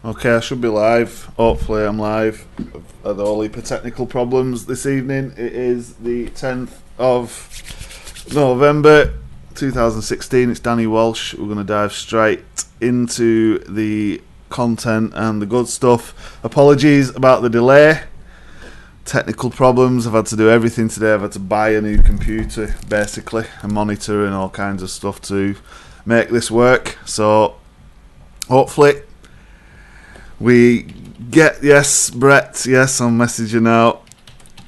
Okay, I should be live. Hopefully I'm live. I've had all heap of technical problems this evening. It is the 10th of November 2016. It's Danny Walsh. We're going to dive straight into the content and the good stuff. Apologies about the delay. Technical problems. I've had to do everything today. I've had to buy a new computer, basically, a monitor and all kinds of stuff to make this work. So hopefully we get, yes, Brett, yes, I'm messaging now.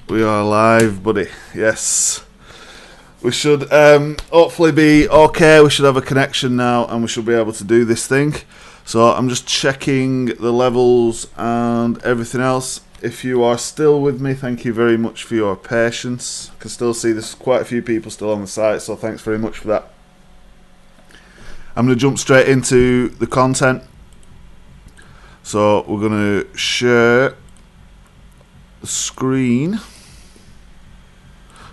We are live, buddy, yes. We should hopefully be okay. We should have a connection now and we should be able to do this thing. So I'm just checking the levels and everything else. If you are still with me, thank you very much for your patience. I can still see there's quite a few people still on the site, so thanks very much for that. I'm going to jump straight into the content. So we're going to share the screen,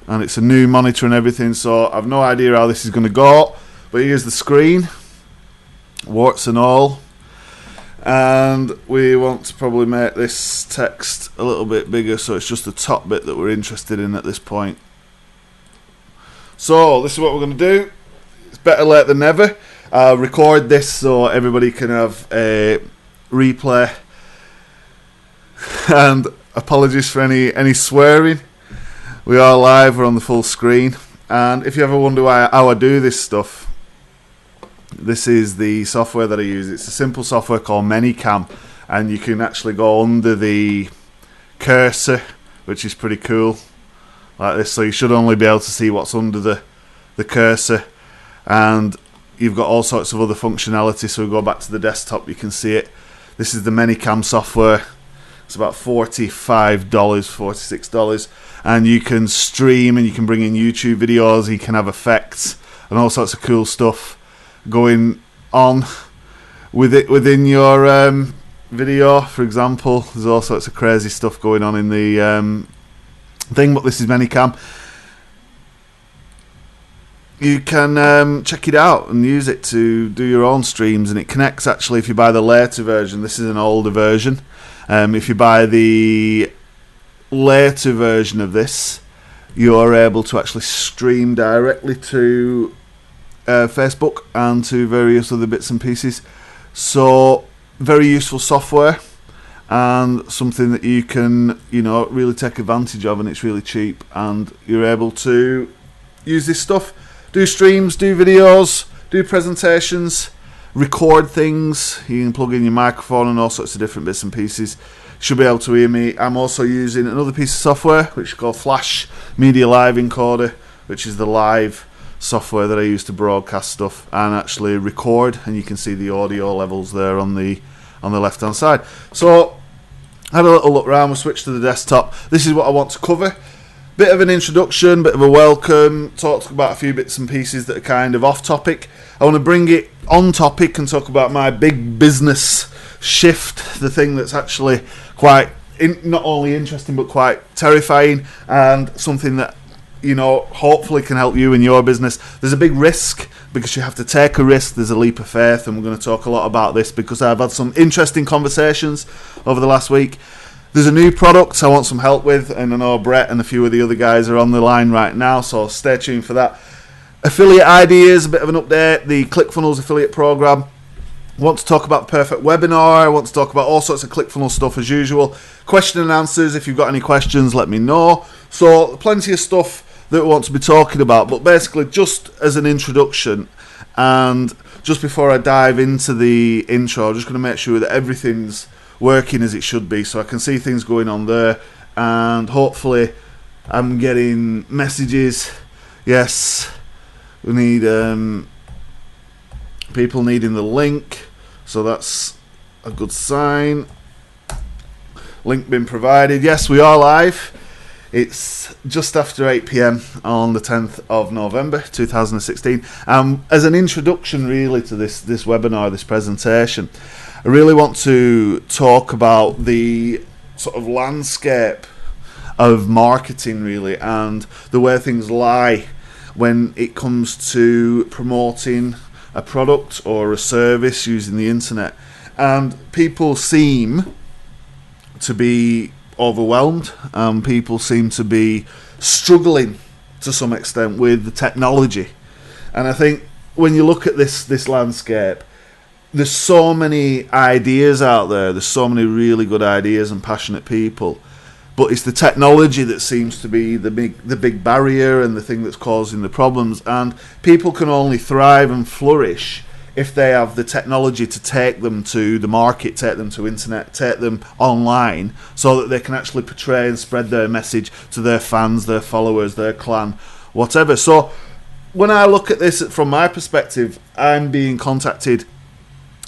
and it's a new monitor and everything, so I've no idea how this is going to go, but here's the screen, warts and all, and we want to probably make this text a little bit bigger so it's just the top bit that we're interested in at this point. So this is what we're going to do. It's better late than never. I'll record this so everybody can have a replay, and apologies for any swearing. We are live, we're on the full screen, and if you ever wonder how I do this stuff, this is the software that I use. It's a simple software called Manycam, and you can actually go under the cursor, which is pretty cool, like this, so you should only be able to see what's under the cursor, and you've got all sorts of other functionality. So we go back to the desktop, you can see it. This is the Manycam software. It's about $45, $46, and you can stream and you can bring in YouTube videos. You can have effects and all sorts of cool stuff going on with it within your video. For example, there's all sorts of crazy stuff going on in the thing. But this is Manycam. You can check it out and use it to do your own streams, and it connects actually if you buy the later version. This is an older version. If you buy the later version of this, you're able to actually stream directly to Facebook and to various other bits and pieces. So very useful software and something that you can, really take advantage of, and it's really cheap, and you're able to use this stuff. Do streams, do videos, do presentations, record things. You can plug in your microphone and all sorts of different bits and pieces. Should be able to hear me. I'm also using another piece of software which is called Flash Media Live Encoder, which is the live software that I use to broadcast stuff and actually record, and you can see the audio levels there on the left hand side. So I had a little look around. We'll switch to the desktop. This is what I want to cover. Bit of an introduction, bit of a welcome, talk about a few bits and pieces that are kind of off topic. I want to bring it on topic and talk about my big business shift, the thing that's actually quite, not only interesting, but quite terrifying, and something that, hopefully can help you in your business. There's a big risk because you have to take a risk. There's a leap of faith, and we're going to talk a lot about this because I've had some interesting conversations over the last week. There's a new product I want some help with, and I know Brett and a few of the other guys are on the line right now, so stay tuned for that. Affiliate ideas, a bit of an update, the ClickFunnels affiliate program. I want to talk about perfect webinar. I want to talk about all sorts of ClickFunnels stuff as usual. Question and answers. If you've got any questions, let me know. So plenty of stuff that we want to be talking about, but basically just as an introduction, and just before I dive into the intro, I'm just going to make sure that everything's working as it should be, so I can see things going on there, and hopefully I'm getting messages. Yes, we need people needing the link, so that's a good sign. Link been provided. Yes, we are live. It's just after 8 PM on the 10th of November 2016. As an introduction really to this webinar, this presentation, I really want to talk about the sort of landscape of marketing really, and the way things lie when it comes to promoting a product or a service using the internet. And people seem to be overwhelmed, and people seem to be struggling to some extent with the technology. And I think when you look at this landscape, there's so many ideas out there, there's so many really good ideas and passionate people, but it's the technology that seems to be the big barrier and the thing that's causing the problems. And people can only thrive and flourish if they have the technology to take them to the market, take them to internet, take them online, so that they can actually portray and spread their message to their fans, their followers, their clan, whatever. So when I look at this from my perspective, I'm being contacted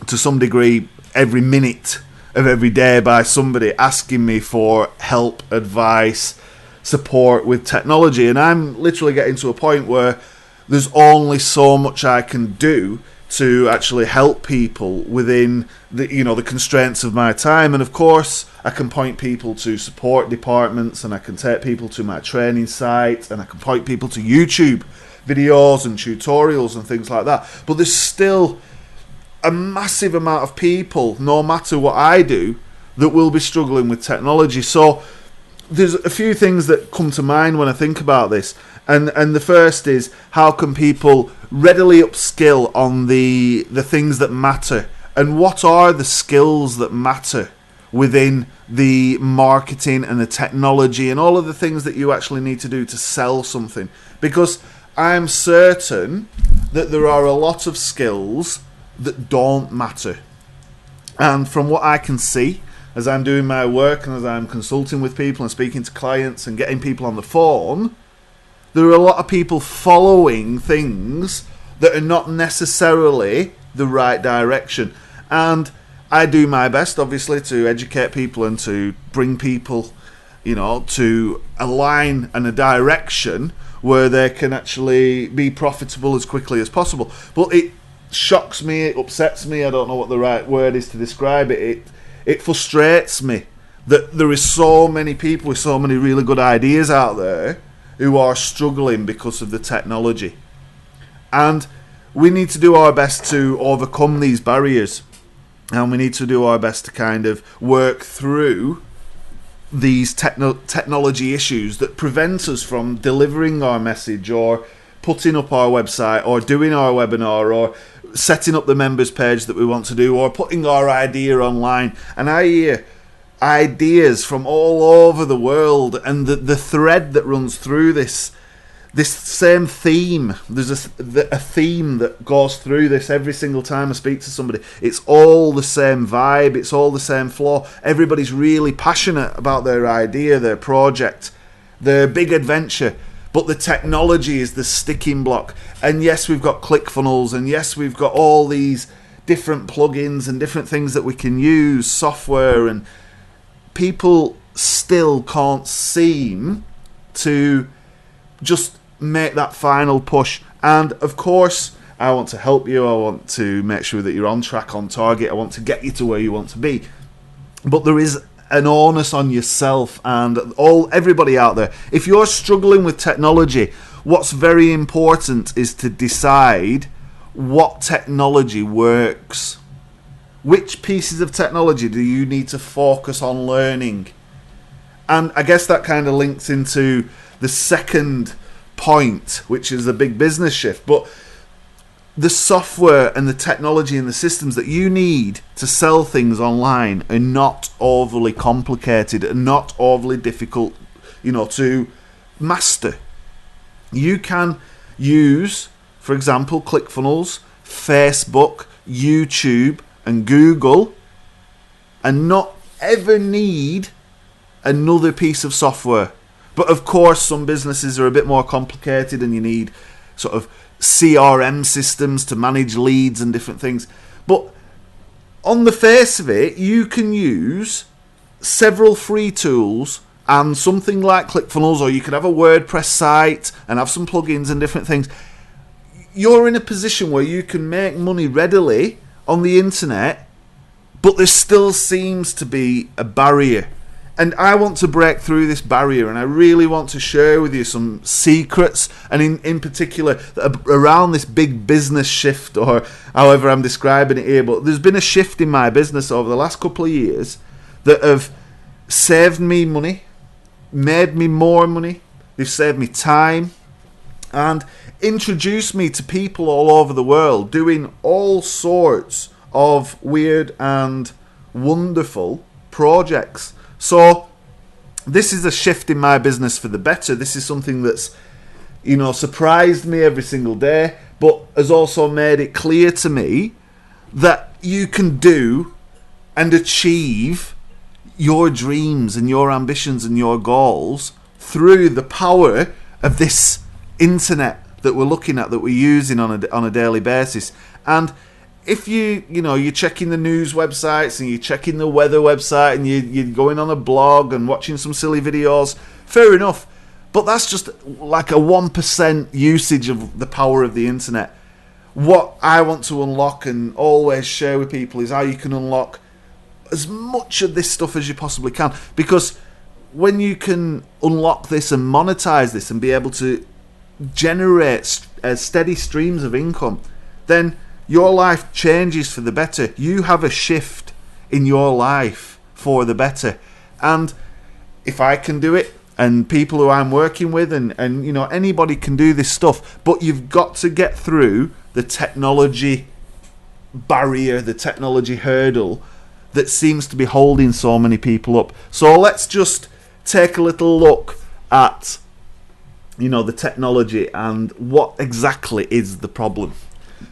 to some degree every minute of every day by somebody asking me for help, advice, support with technology. And I'm literally getting to a point where there's only so much I can do to actually help people within the constraints of my time. And of course, I can point people to support departments, and I can take people to my training site, and I can point people to YouTube videos and tutorials and things like that. But there's still a massive amount of people, no matter what I do, that will be struggling with technology. So there's a few things that come to mind when I think about this. And the first is, how can people readily upskill on the things that matter? And what are the skills that matter within the marketing and the technology and all of the things that you actually need to do to sell something? Because I'm certain that there are a lot of skills that don't matter. And from what I can see, as I'm doing my work and as I'm consulting with people and speaking to clients and getting people on the phone, there are a lot of people following things that are not necessarily the right direction. And I do my best, obviously, to educate people and to bring people, to a line and a direction where they can actually be profitable as quickly as possible. But it shocks me, it upsets me, I don't know what the right word is to describe it. It frustrates me that there is so many people with so many really good ideas out there who are struggling because of the technology. And we need to do our best to overcome these barriers, and we need to do our best to kind of work through these technology issues that prevent us from delivering our message, or putting up our website, or doing our webinar, or setting up the members page that we want to do, or putting our idea online. And I hear ideas from all over the world, and the thread that runs through this same theme, there's a theme that goes through this every single time I speak to somebody. It's all the same vibe, it's all the same flow. Everybody's really passionate about their idea, their project, their big adventure, but the technology is the sticking block. And yes, we've got ClickFunnels, and yes, we've got all these different plugins and different things that we can use, software, and people still can't seem to just make that final push. And of course, I want to help you, I want to make sure that you're on track, on target, I want to get you to where you want to be. But there is an onus on yourself and everybody out there. If you're struggling with technology, what's very important is to decide what technology works. Which pieces of technology do you need to focus on learning? And I guess that kind of links into the second point, which is the big business shift. But the software and the technology and the systems that you need to sell things online are not overly complicated and not overly difficult, to master. You can use, for example, ClickFunnels, Facebook, YouTube, and Google, and not ever need another piece of software. But of course, some businesses are a bit more complicated, and you need sort of CRM systems to manage leads and different things. But on the face of it, you can use several free tools and something like ClickFunnels, or you could have a WordPress site and have some plugins and different things. You're in a position where you can make money readily on the internet, but there still seems to be a barrier. And I want to break through this barrier, and I really want to share with you some secrets, and in particular around this big business shift, or however I'm describing it here. But there's been a shift in my business over the last couple of years that have saved me money, made me more money, they've saved me time, and introduced me to people all over the world doing all sorts of weird and wonderful projects. So this is a shift in my business for the better. This is something that's, surprised me every single day, but has also made it clear to me that you can do and achieve your dreams and your ambitions and your goals through the power of this internet that we're looking at, that we're using on a daily basis. And if you're checking the news websites and you're checking the weather website and you're going on a blog and watching some silly videos, fair enough. But that's just like a 1% usage of the power of the internet. What I want to unlock and always share with people is how you can unlock as much of this stuff as you possibly can. Because when you can unlock this and monetize this and be able to generate steady streams of income, then your life changes for the better. You have a shift in your life for the better. And if I can do it, and people who I'm working with, and anybody can do this stuff, but you've got to get through the technology barrier, the technology hurdle that seems to be holding so many people up. So let's just take a little look at the technology and what exactly is the problem.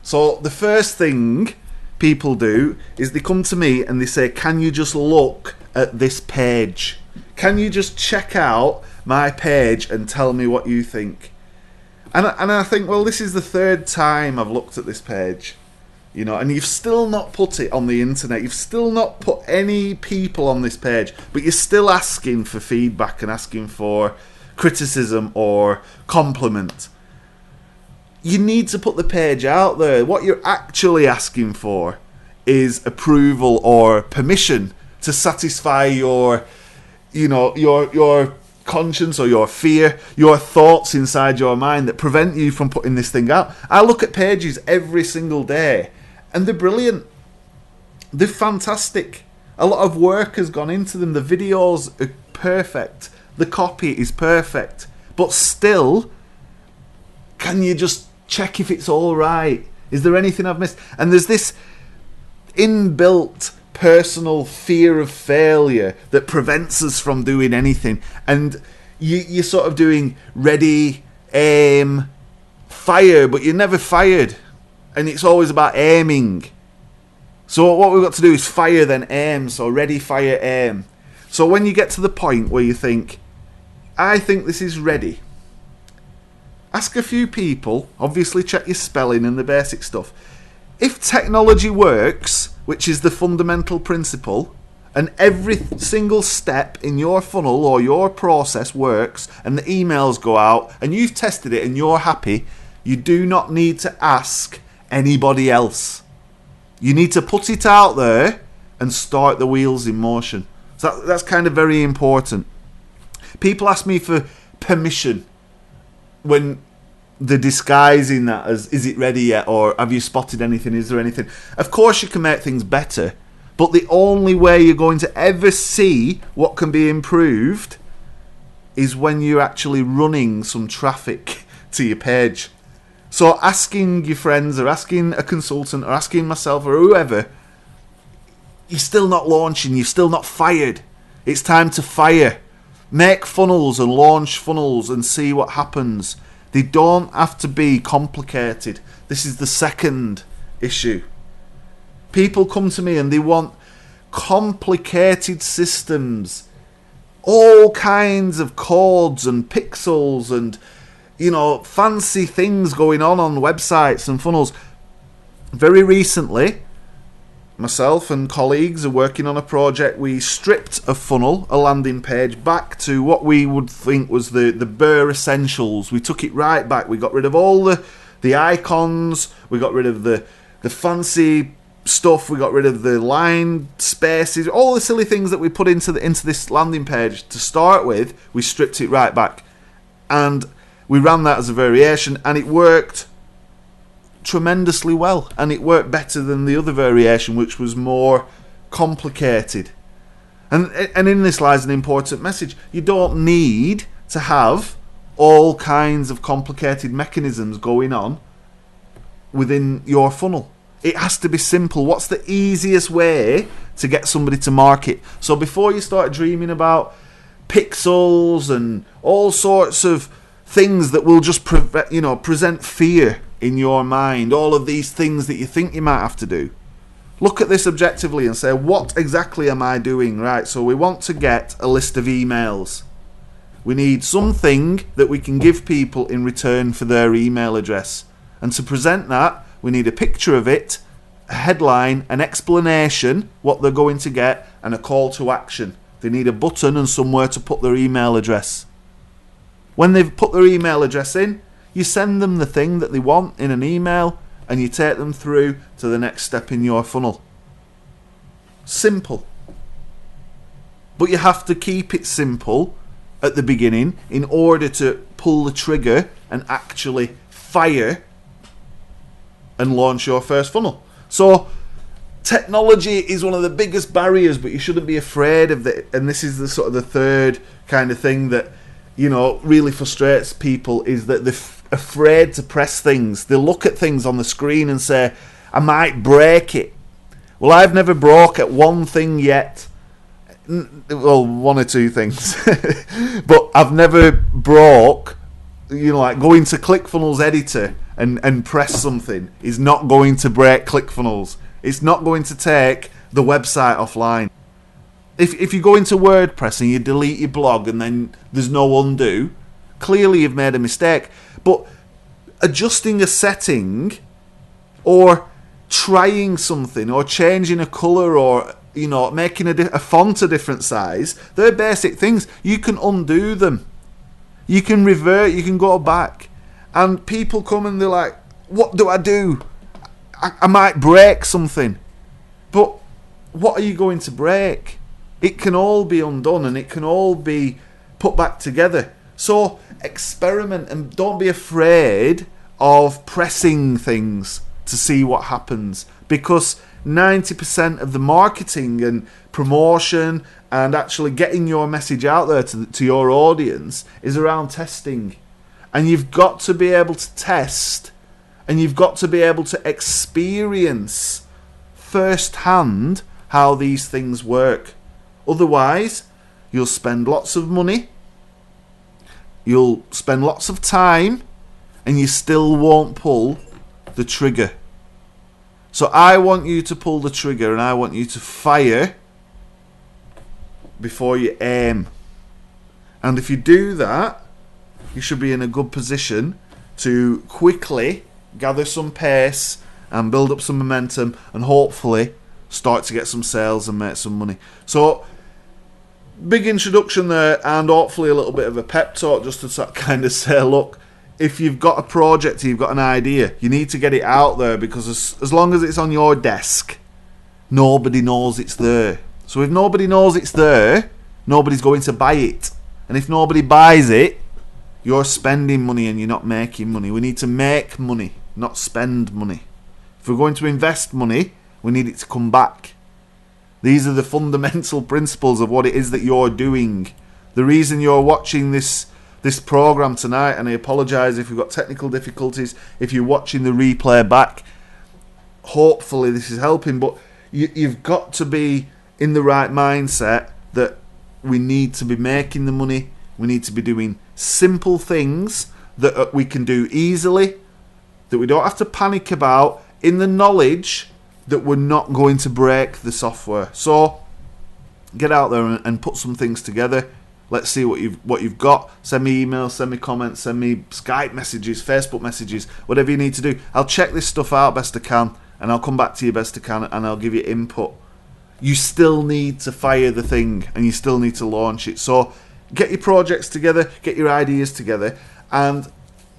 So the first thing people do is they come to me and they say, can you just look at this page? Can you just check out my page and tell me what you think? And I think, well, this is the third time I've looked at this page, and you've still not put it on the internet. You've still not put any people on this page, but you're still asking for feedback and asking for criticism or compliment. You need to put the page out there. What you're actually asking for is approval or permission to satisfy your conscience or your fear, your thoughts inside your mind that prevent you from putting this thing out. I look at pages every single day and they're brilliant. They're fantastic. A lot of work has gone into them. The videos are perfect. The copy is perfect. But still, can you just check if it's all right? Is there anything I've missed? And there's this inbuilt personal fear of failure that prevents us from doing anything. And you're sort of doing ready, aim, fire, but you're never fired. And it's always about aiming. So what we've got to do is fire, then aim. So ready, fire, aim. So when you get to the point where you think, I think this is ready, ask a few people, obviously check your spelling and the basic stuff. If technology works, which is the fundamental principle, and every single step in your funnel or your process works, and the emails go out, and you've tested it and you're happy, you do not need to ask anybody else. You need to put it out there and start the wheels in motion. So that's kind of very important. People ask me for permission when they're disguising that as, is it ready yet, or have you spotted anything, is there anything? Of course you can make things better, but the only way you're going to ever see what can be improved is when you're actually running some traffic to your page. So asking your friends, or asking a consultant, or asking myself, or whoever, you're still not launching, you're still not fired. It's time to fire. Make funnels and launch funnels and see what happens. They don't have to be complicated. This is the second issue. People come to me and they want complicated systems, all kinds of codes and pixels and fancy things going on websites and funnels. Very recently, myself and colleagues are working on a project. We stripped a funnel, a landing page, back to what we would think was the bare essentials. We took it right back. We got rid of all the icons. We got rid of the fancy stuff. We got rid of the line spaces, all the silly things that we put into this landing page to start with. We stripped it right back, and we ran that as a variation, and it worked tremendously well, and it worked better than the other variation, which was more complicated. And in this lies an important message. You don't need to have all kinds of complicated mechanisms going on within your funnel. It has to be simple. What's the easiest way to get somebody to market? So before you start dreaming about pixels and all sorts of things that will just present fear in your mind, all of these things that you think you might have to do, look at this objectively and say, what exactly am I doing? Right, so we want to get a list of emails. We need something that we can give people in return for their email address. And to present that, we need a picture of it, a headline, an explanation, what they're going to get, and a call to action. They need a button and somewhere to put their email address. When they've put their email address in, you send them the thing that they want in an email, and you take them through to the next step in your funnel. Simple. But you have to keep it simple at the beginning in order to pull the trigger and actually fire and launch your first funnel. So technology is one of the biggest barriers, but you shouldn't be afraid of it. And this is the sort of the third kind of thing that, you know, really frustrates people, is that they're afraid to press things. They look at things on the screen and say, I might break it. Well, I've never broke at one thing yet. Well, one or two things. But I've never broke, like going to ClickFunnels editor and press something is not going to break ClickFunnels. It's not going to take the website offline. If you go into WordPress and you delete your blog and then there's no undo, clearly you've made a mistake. But adjusting a setting or trying something or changing a colour or making a font a different size, they're basic things. You can undo them. You can revert, you can go back. And people come and they're like, what do I do? I might break something. But what are you going to break? It can all be undone and it can all be put back together. So experiment and don't be afraid of pressing things to see what happens, because 90% of the marketing and promotion and actually getting your message out there to your audience is around testing. And you've got to be able to test, and you've got to be able to experience firsthand how these things work. Otherwise, you'll spend lots of money, you'll spend lots of time, and you still won't pull the trigger. So I want you to pull the trigger, and I want you to fire before you aim. And if you do that, you should be in a good position to quickly gather some pace and build up some momentum and hopefully start to get some sales and make some money. So big introduction there, and hopefully a little bit of a pep talk just to kind of say, look, if you've got a project, you've got an idea, you need to get it out there, because as long as it's on your desk, nobody knows it's there. So if nobody knows it's there, nobody's going to buy it. And if nobody buys it, you're spending money and you're not making money. We need to make money, not spend money. If we're going to invest money, we need it to come back. These are the fundamental principles of what it is that you're doing. The reason you're watching this program tonight, and I apologise if we've got technical difficulties, if you're watching the replay back, hopefully this is helping, but you've got to be in the right mindset that we need to be making the money, we need to be doing simple things that we can do easily, that we don't have to panic about, in the knowledge that we're not going to break the software. So get out there and put some things together. Let's see what you've got. Send me emails, send me comments, send me Skype messages, Facebook messages, whatever you need to do. I'll check this stuff out best I can, and I'll come back to you best I can, and I'll give you input. You still need to fire the thing, and you still need to launch it. So get your projects together, get your ideas together, and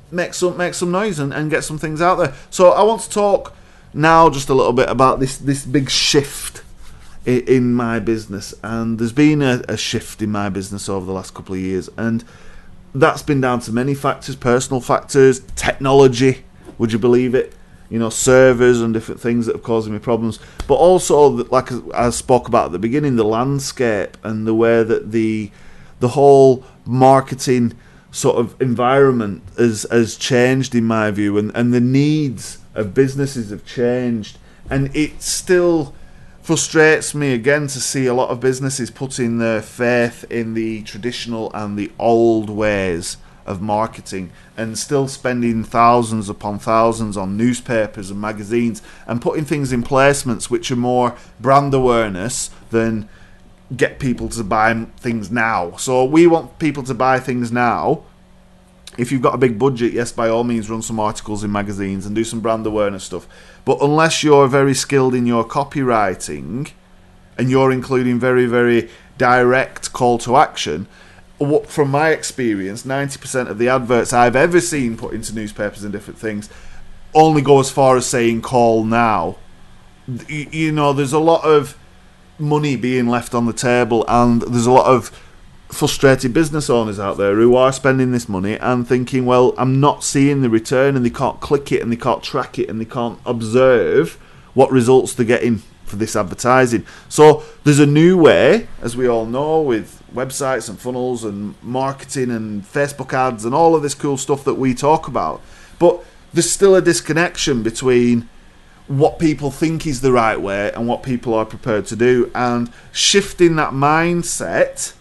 make some noise and get some things out there. So I want to talk now just a little bit about this big shift in my business. And there's been a shift in my business over the last couple of years, and that's been down to many factors, personal factors, technology, would you believe it? Servers and different things that have caused me problems. But also, like I spoke about at the beginning, the landscape and the way that the whole marketing sort of environment has changed, in my view, and the needs of businesses have changed. And it still frustrates me again to see a lot of businesses putting their faith in the traditional and the old ways of marketing, and still spending thousands upon thousands on newspapers and magazines and putting things in placements which are more brand awareness than get people to buy things now. So we want people to buy things now. If you've got a big budget, yes, by all means run some articles in magazines and do some brand awareness stuff. But unless you're very skilled in your copywriting and you're including very, very direct call to action, from my experience, 90% of the adverts I've ever seen put into newspapers and different things only go as far as saying call now. There's a lot of money being left on the table, and there's a lot of frustrated business owners out there who are spending this money and thinking, well, I'm not seeing the return, and they can't click it and they can't track it and they can't observe what results they're getting for this advertising. So there's a new way, as we all know, with websites and funnels and marketing and Facebook ads and all of this cool stuff that we talk about. But there's still a disconnection between what people think is the right way and what people are prepared to do. And shifting that mindset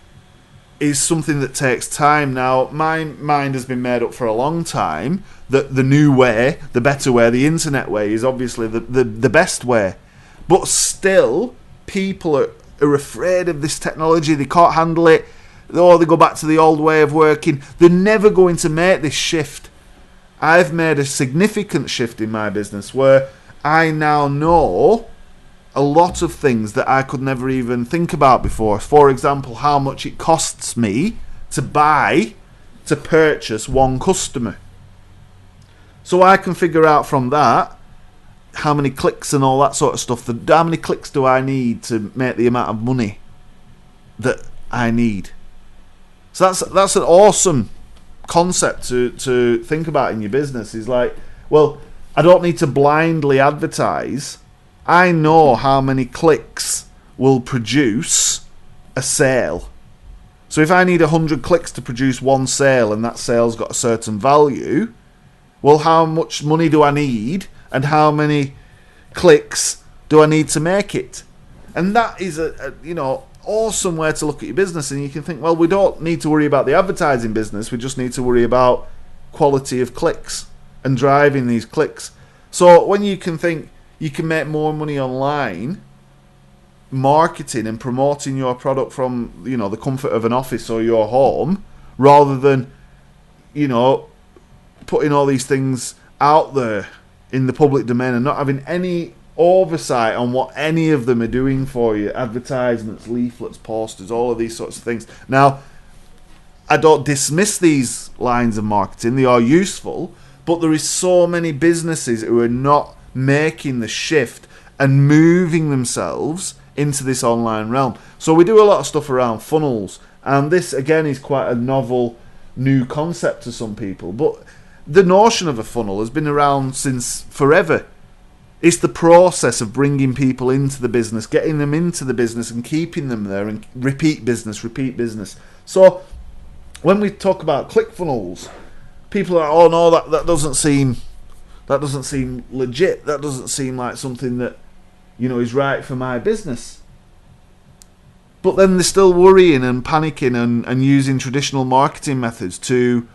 is something that takes time. Now, my mind has been made up for a long time that the new way, the better way, the internet way is obviously the best way. But still, people are afraid of this technology. They can't handle it. Or they go back to the old way of working. They're never going to make this shift. I've made a significant shift in my business where I now know a lot of things that I could never even think about before. For example, how much it costs me to purchase one customer. So I can figure out from that how many clicks and all that sort of stuff. How many clicks do I need to make the amount of money that I need? So that's an awesome concept to think about in your business. Is like, well, I don't need to blindly advertise. I know how many clicks will produce a sale. So if I need 100 clicks to produce one sale and that sale's got a certain value, well, how much money do I need and how many clicks do I need to make it? And that is a awesome way to look at your business. And you can think, well, we don't need to worry about the advertising business. We just need to worry about quality of clicks and driving these clicks. So when you can think you can make more money online marketing and promoting your product from the comfort of an office or your home, rather than putting all these things out there in the public domain and not having any oversight on what any of them are doing for you, advertisements, leaflets, posters, all of these sorts of things. Now, I don't dismiss these lines of marketing. They are useful, but there is so many businesses who are not making the shift and moving themselves into this online realm. So we do a lot of stuff around funnels, and this again is quite a novel new concept to some people, but the notion of a funnel has been around since forever. It's the process of bringing people into the business, getting them into the business and keeping them there, and repeat business. So when we talk about ClickFunnels, people are, oh no, that doesn't seem legit. That doesn't seem like something that is right for my business. But then they're still worrying and panicking and using traditional marketing methods to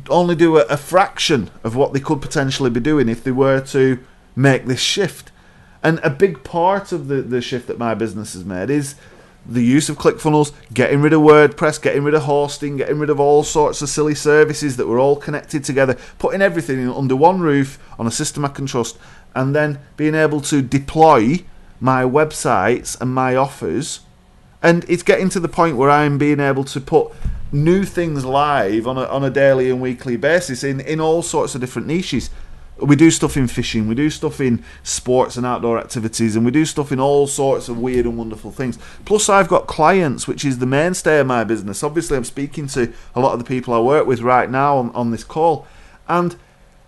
only do a fraction of what they could potentially be doing if they were to make this shift. And a big part of the shift that my business has made is the use of ClickFunnels, getting rid of WordPress, getting rid of hosting, getting rid of all sorts of silly services that were all connected together, putting everything under one roof on a system I can trust, and then being able to deploy my websites and my offers. And it's getting to the point where I'm being able to put new things live on a daily and weekly basis in all sorts of different niches. We do stuff in fishing, we do stuff in sports and outdoor activities, and we do stuff in all sorts of weird and wonderful things. Plus, I've got clients, which is the mainstay of my business. Obviously, I'm speaking to a lot of the people I work with right now on this call. And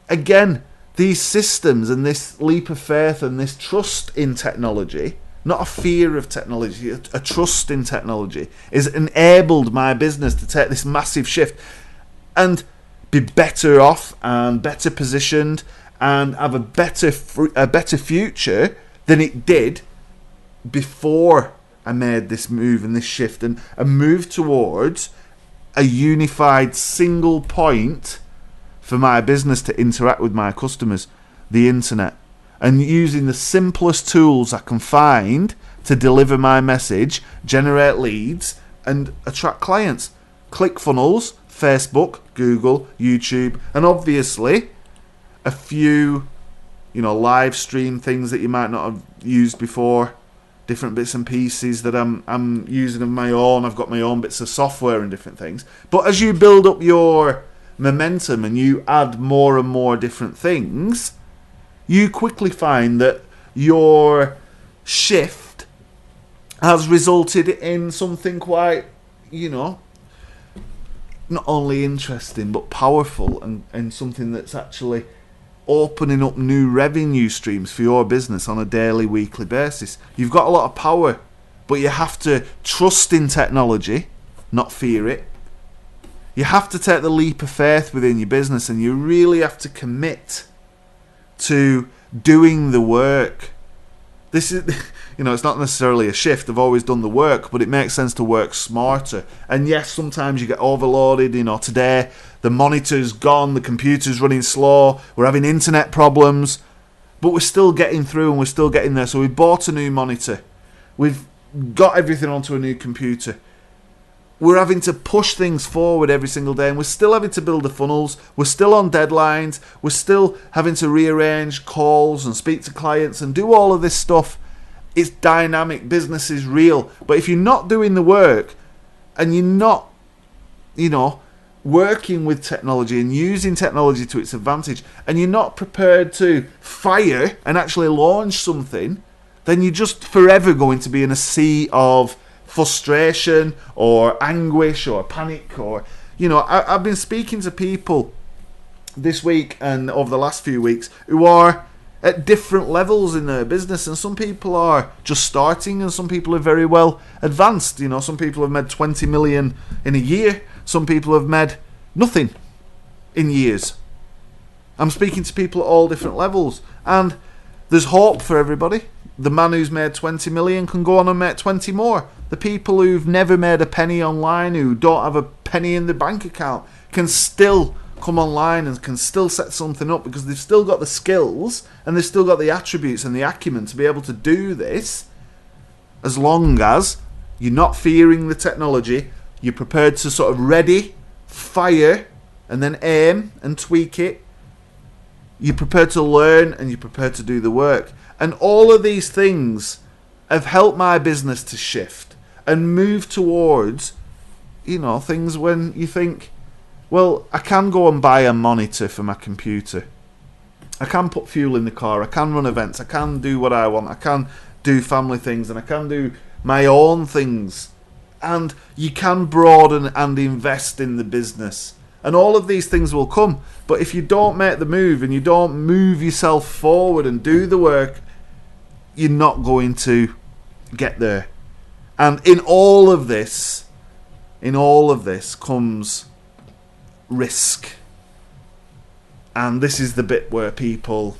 again, these systems and this leap of faith and this trust in technology, not a fear of technology, a trust in technology, is enabled my business to take this massive shift and be better off and better positioned and have a better future than it did before I made this move and this shift and move towards a unified single point for my business to interact with my customers, the internet, and using the simplest tools I can find to deliver my message, generate leads, and attract clients. ClickFunnels, Facebook, Google, YouTube, and obviously a few, live stream things that you might not have used before, different bits and pieces that I'm using of my own. I've got my own bits of software and different things. But as you build up your momentum and you add more and more different things, you quickly find that your shift has resulted in something quite, not only interesting but powerful and something that's actually opening up new revenue streams for your business on a daily, weekly basis. You've got a lot of power, but you have to trust in technology, not fear it. You have to take the leap of faith within your business, and you really have to commit to doing the work. This is, it's not necessarily a shift. I've always done the work, but it makes sense to work smarter. And yes, sometimes you get overloaded. Today the monitor's gone, the computer's running slow, we're having internet problems, but we're still getting through and we're still getting there. So we bought a new monitor. We've got everything onto a new computer. We're having to push things forward every single day, and we're still having to build the funnels. We're still on deadlines. We're still having to rearrange calls and speak to clients and do all of this stuff. It's dynamic. Business is real. But if you're not doing the work and you're not, working with technology and using technology to its advantage, and you're not prepared to fire and actually launch something, then you're just forever going to be in a sea of frustration or anguish or panic. Or I've been speaking to people this week and over the last few weeks who are at different levels in their business, and some people are just starting and some people are very well advanced. Some people have made 20 million in a year, some people have made nothing in years. I'm speaking to people at all different levels, and there's hope for everybody. The man who's made 20 million can go on and make 20 more. The people who've never made a penny online, who don't have a penny in the bank account, can still come online and can still set something up because they've still got the skills and they've still got the attributes and the acumen to be able to do this, as long as you're not fearing the technology, you're prepared to sort of ready, fire, and then aim and tweak it. You're prepared to learn and you're prepared to do the work. And all of these things have helped my business to shift and move towards, things when you think, well, I can go and buy a monitor for my computer. I can put fuel in the car. I can run events. I can do what I want. I can do family things and I can do my own things. And you can broaden and invest in the business. And all of these things will come. But if you don't make the move and you don't move yourself forward and do the work, you're not going to get there. And in all of this comes risk. And this is the bit where people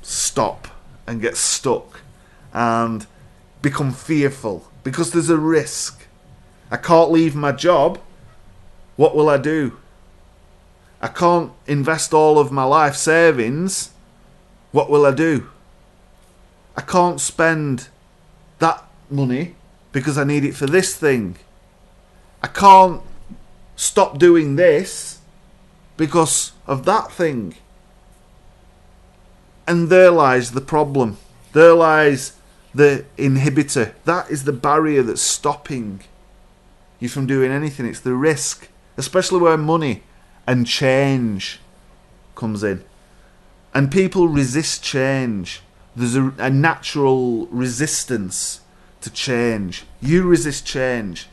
stop and get stuck and become fearful because there's a risk. I can't leave my job. What will I do? I can't invest all of my life savings. What will I do? I can't spend that money because I need it for this thing. I can't stop doing this because of that thing. And there lies the problem. There lies the inhibitor. That is the barrier that's stopping you from doing anything. It's the risk, especially where money and change comes in. And people resist change. There's a natural resistance to change. You resist change.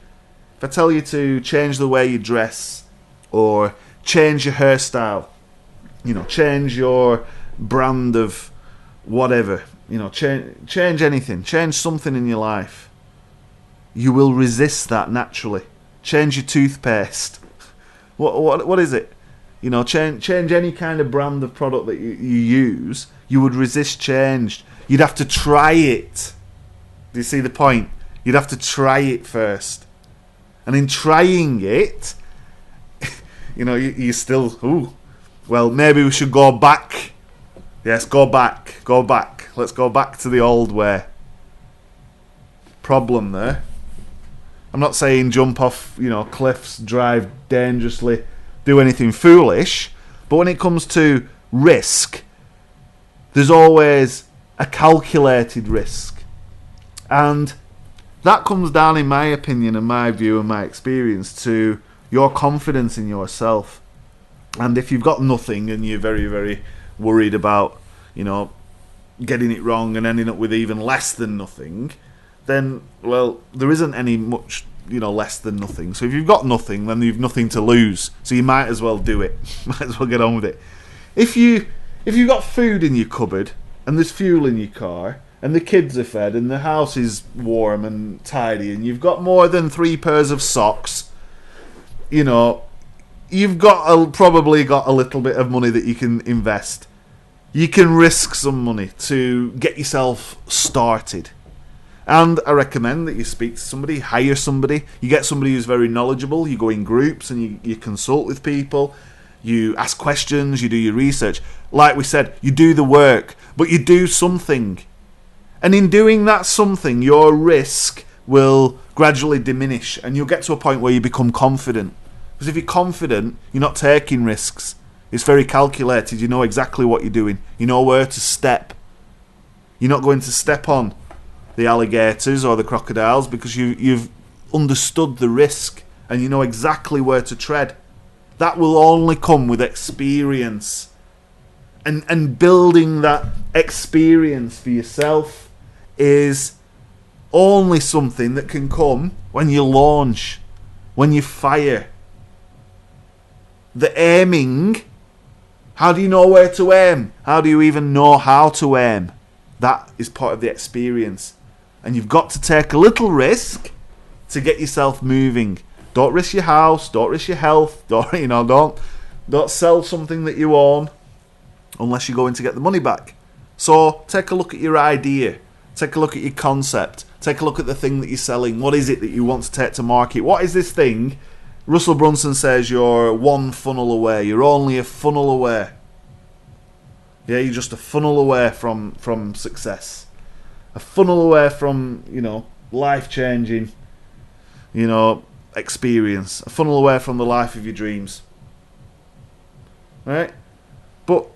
If I tell you to change the way you dress, or change your hairstyle, change your brand of whatever, change anything, change something in your life, you will resist that naturally. Change your toothpaste. What is it? Change any kind of brand of product that you use. You would resist change. You'd have to try it. Do you see the point? You'd have to try it first. And in trying it, you still, well, maybe we should go back. Yes, go back. Let's go back to the old way. Problem there. I'm not saying jump off, cliffs, drive dangerously, do anything foolish. But when it comes to risk, there's always a calculated risk. And that comes down, in my opinion and my view and my experience, to your confidence in yourself. And if you've got nothing and you're very, very worried about, getting it wrong and ending up with even less than nothing, then, well, there isn't any much, less than nothing. So if you've got nothing, then you've nothing to lose. So you might as well do it. Might as well get on with it. If you've got food in your cupboard and there's fuel in your car and the kids are fed and the house is warm and tidy and you've got more than 3 pairs of socks, you've probably got a little bit of money that you can invest. You can risk some money to get yourself started. And I recommend that you speak to somebody, hire somebody. You get somebody who's very knowledgeable. You go in groups and you consult with people. You ask questions. You do your research. Like we said, you do the work, but you do something. And in doing that something, your risk will gradually diminish and you'll get to a point where you become confident. Because if you're confident, you're not taking risks. It's very calculated. You know exactly what you're doing. You know where to step. You're not going to step on the alligators or the crocodiles because you've understood the risk and you know exactly where to tread. That will only come with experience. And building that experience for yourself is only something that can come when you launch, when you fire. The aiming, how do you know where to aim? How do you even know how to aim? That is part of the experience. And you've got to take a little risk to get yourself moving. Don't risk your house, don't risk your health, don't sell something that you own unless you're going to get the money back. So take a look at your idea. Take a look at your concept. Take a look at the thing that you're selling. What is it that you want to take to market? What is this thing? Russell Brunson says you're one funnel away. You're only a funnel away. Yeah, you're just a funnel away from success. A funnel away from, life-changing, experience. A funnel away from the life of your dreams. Right? But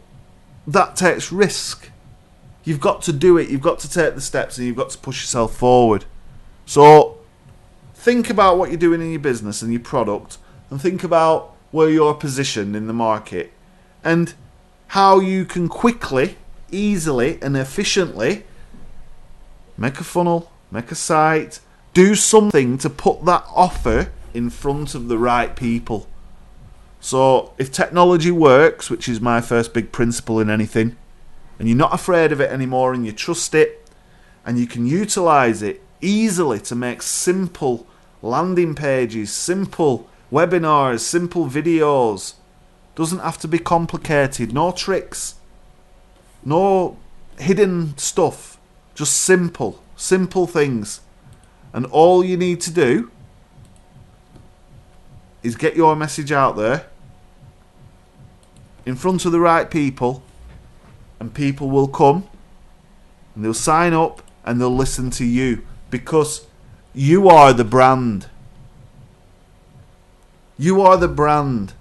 that takes risk. You've got to do it. You've got to take the steps and you've got to push yourself forward. So think about what you're doing in your business and your product and think about where you're positioned in the market and how you can quickly, easily and efficiently make a funnel, make a site, do something to put that offer in front of the right people. So if technology works, which is my first big principle in anything, and you're not afraid of it anymore and you trust it and you can utilize it easily to make simple landing pages, simple webinars, simple videos, doesn't have to be complicated, no tricks, no hidden stuff, just simple things. And all you need to do is get your message out there in front of the right people, and people will come and they'll sign up and they'll listen to you because you are the brand. You are the brand.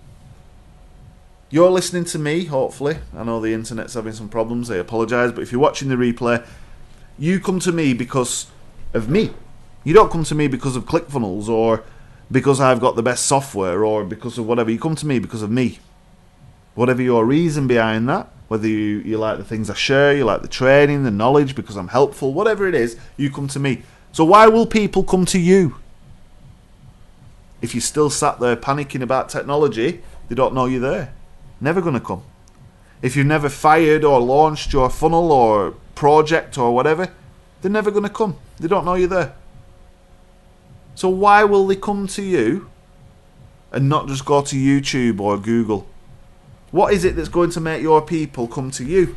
You're listening to me, hopefully. I know the internet's having some problems, I apologise, but if you're watching the replay, you come to me because of me. You don't come to me because of ClickFunnels or because I've got the best software or because of whatever. You come to me because of me. Whatever your reason behind that, Whether you like the things I share, you like the training, the knowledge, because I'm helpful, whatever it is, you come to me. So why will people come to you? If you're still sat there panicking about technology, they don't know you're there. Never going to come. If you've never fired or launched your funnel or project or whatever, they're never going to come. They don't know you're there. So why will they come to you and not just go to YouTube or Google? What is it that's going to make your people come to you?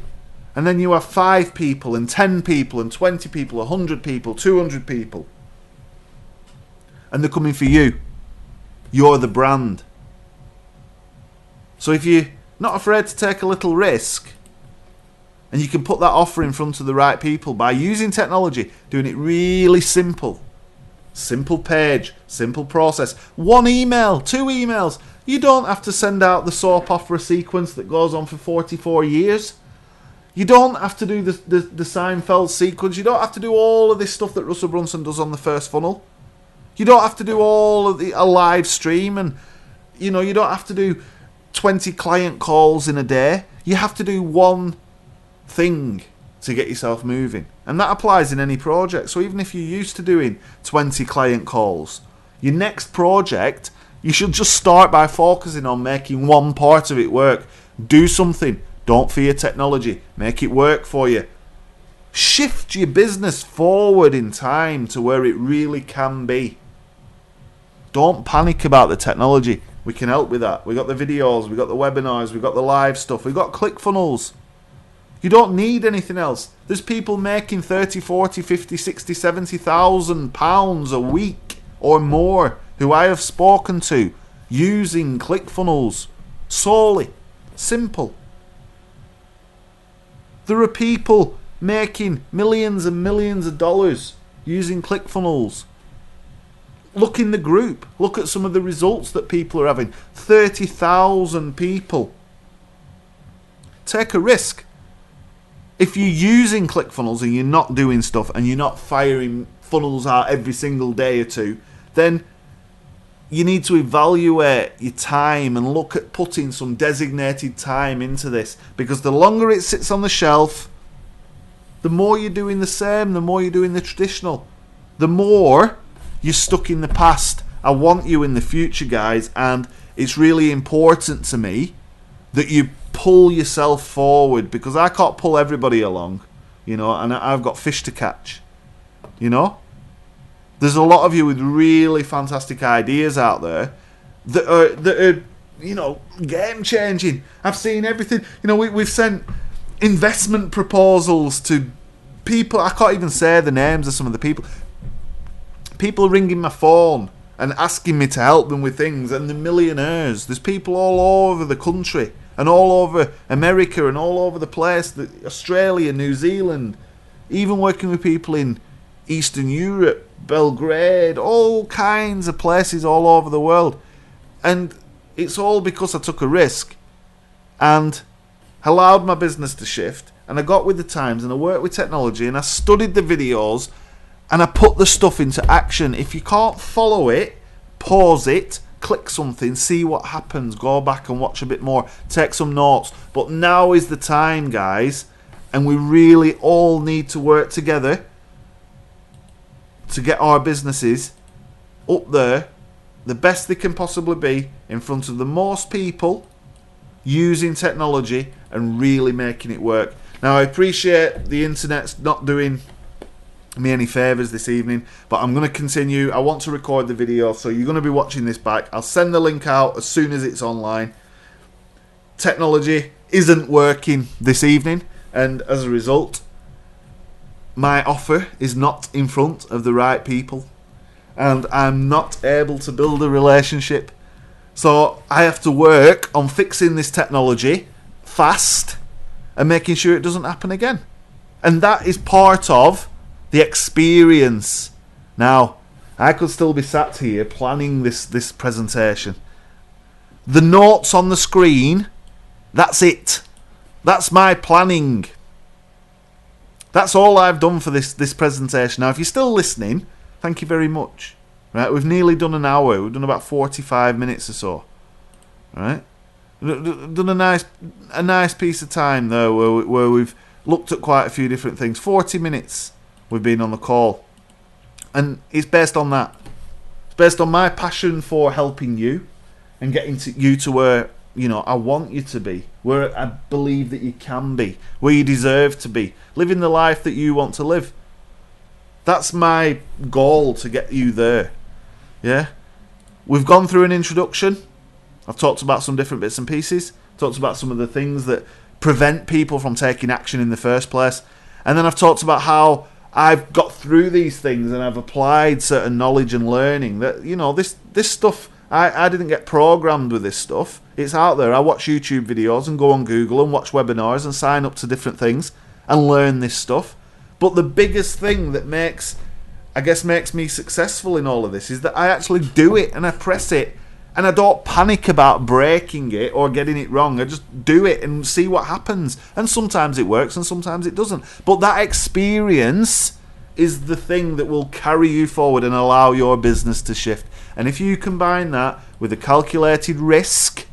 And then you have 5 people and 10 people and 20 people, 100 people, 200 people. And they're coming for you. You're the brand. So if you're not afraid to take a little risk, and you can put that offer in front of the right people by using technology, doing it really simple. Simple page, simple process. 1 email, 2 emails. You don't have to send out the soap opera sequence that goes on for 44 years. You don't have to do the Seinfeld sequence. You don't have to do all of this stuff that Russell Brunson does on the first funnel. You don't have to do all of a live stream, and you don't have to do 20 client calls in a day. You have to do one thing to get yourself moving. And that applies in any project. So even if you're used to doing 20 client calls, your next project, you should just start by focusing on making one part of it work. Do something. Don't fear technology. Make it work for you. Shift your business forward in time to where it really can be. Don't panic about the technology. We can help with that. We got the videos, we got the webinars, we got the live stuff, we got ClickFunnels. You don't need anything else. There's people making 30, 40, 50, 60, 70,000 pounds a week or more who I have spoken to using ClickFunnels solely. Simple. There are people making millions and millions of dollars using ClickFunnels. Look in the group. Look at some of the results that people are having. 30,000 people. Take a risk. If you're using ClickFunnels and you're not doing stuff and you're not firing funnels out every single day or two, then you need to evaluate your time and look at putting some designated time into this. Because the longer it sits on the shelf, the more you're doing the same, the more you're doing the traditional, the more you're stuck in the past. I want you in the future, guys, and it's really important to me that you pull yourself forward, because I can't pull everybody along, and I've got fish to catch. There's a lot of you with really fantastic ideas out there that are game changing. I've seen everything. We've sent investment proposals to people. I can't even say the names of some of the people. People ringing my phone and asking me to help them with things, and the millionaires. There's people all over the country and all over America and all over the place, Australia, New Zealand, even working with people in Eastern Europe, Belgrade, all kinds of places all over the world. And it's all because I took a risk and allowed my business to shift, and I got with the times, and I worked with technology, and I studied the videos, and I put the stuff into action. If you can't follow it, pause it, click something, see what happens, go back and watch a bit more, take some notes. But now is the time, guys, and we really all need to work together to get our businesses up there, the best they can possibly be, in front of the most people, using technology and really making it work. Now, I appreciate the internet's not doing me any favours this evening, but I'm going to continue. I want to record the video, so you're going to be watching this back. I'll send the link out as soon as it's online. Technology isn't working this evening, and as a result, my offer is not in front of the right people, and I'm not able to build a relationship. So I have to work on fixing this technology fast and making sure it doesn't happen again. And that is part of the experience. Now, I could still be sat here planning this presentation. The notes on the screen, that's it. That's my planning. That's all I've done for this presentation. Now, if you're still listening, thank you very much. Right, we've nearly done an hour. We've done about 45 minutes or so. Right? Done a nice piece of time though, where we've looked at quite a few different things. 40 minutes we've been on the call, and it's based on that. It's based on my passion for helping you and getting you to where I want you to be, where I believe that you can be, where you deserve to be, living the life that you want to live. That's my goal, to get you there. Yeah, we've gone through an introduction. I've talked about some different bits and pieces, talked about some of the things that prevent people from taking action in the first place, and then I've talked about how I've got through these things and I've applied certain knowledge and learning that, this stuff, I didn't get programmed with this stuff. It's out there. I watch YouTube videos and go on Google and watch webinars and sign up to different things and learn this stuff. But the biggest thing that makes me successful in all of this is that I actually do it, and I press it. And I don't panic about breaking it or getting it wrong. I just do it and see what happens. And sometimes it works and sometimes it doesn't. But that experience is the thing that will carry you forward and allow your business to shift. And if you combine that with a calculated risk,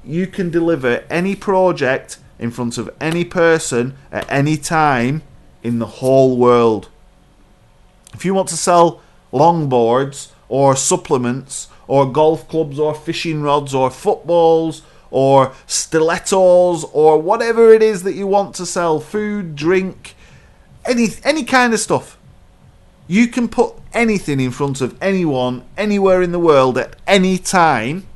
you can deliver any project in front of any person at any time in the whole world. If you want to sell longboards or supplements or golf clubs or fishing rods or footballs or stilettos or whatever it is that you want to sell, food, drink, any kind of stuff, you can put anything in front of anyone, anywhere in the world at any time,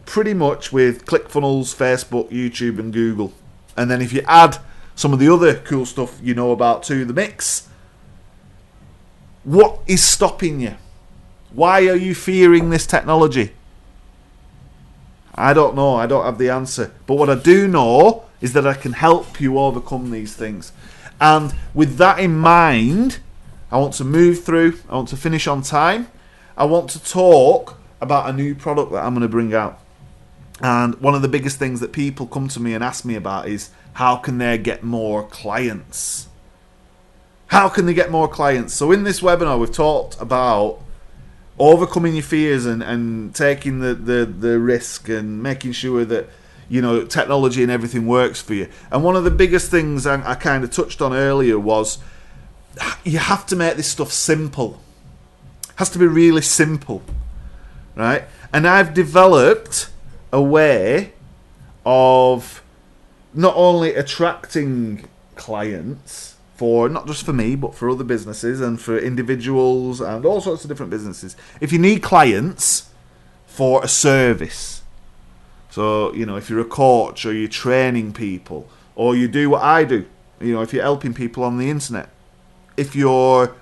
pretty much with ClickFunnels, Facebook, YouTube and Google. And then if you add some of the other cool stuff you know about to the mix, what is stopping you? Why are you fearing this technology? I don't know. I don't have the answer. But what I do know is that I can help you overcome these things. And with that in mind, I want to move through. I want to finish on time. I want to talk about a new product that I'm going to bring out. And one of the biggest things that people come to me and ask me about is, how can they get more clients? How can they get more clients? So in this webinar, we've talked about overcoming your fears and taking the risk and making sure that technology and everything works for you. And one of the biggest things I kind of touched on earlier was, you have to make this stuff simple. It has to be really simple, right? And I've developed a way of not only attracting clients for, not just for me, but for other businesses and for individuals and all sorts of different businesses. If you need clients for a service, so if you're a coach or you're training people or you do what I do, if you're helping people on the internet, if you're